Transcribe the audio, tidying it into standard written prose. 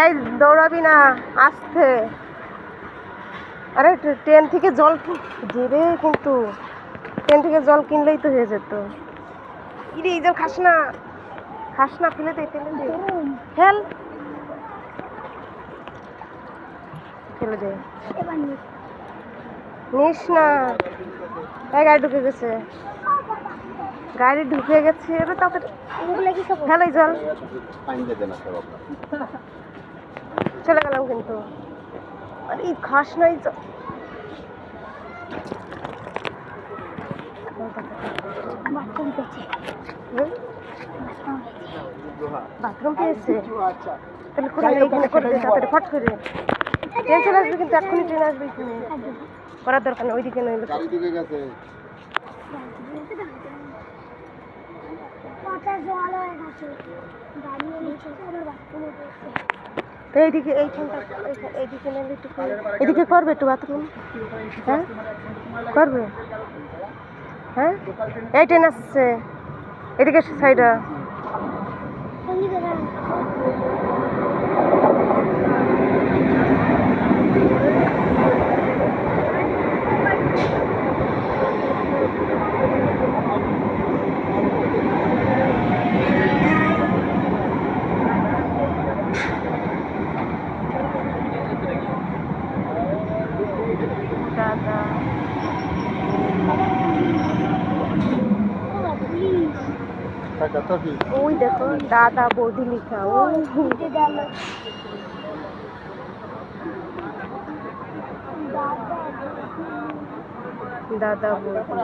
এই দৌড়াবি না, আস্তে। আরে ট্রেন থেকে জল দেবে, কিন্তু ট্রেন থেকে জল কিনলেই তো হয়ে যেত। ইরে এই জল খাস না, খাস না, ফেলে দে, ফেলে দে, ফেল, ফেলে দে, নিস না। এই গাড়ি ঢুকে গেছে, গাড়ি ঢুকে গেছে। এবার তাড়াতাড়ি ফেলে জল, চলে গেলাম কিন্তু। আরে খাস না এই জল। বাথরুম পেয়েছে, তাহলে করে এইখানে করে দে তাড়াতাড়ি, ফট করে। ট্রেন চলে আসবে কিন্তু, এক্ষুনি ট্রেন আসবে এখানে, করার দরকার নেই, ওইদিকে নইলে। তো এইদিকে, এইখানটা, এইদিকে নিলে একটু, এদিকে করবে একটু বাথরুম। হ্যাঁ করবে, হ্যাঁ। এই ট্রেন আসছে, এদিকে সাইডে। দাদা ওই দেখো, দাদা বৌদি লিখা, ওই দাদা বৌদি।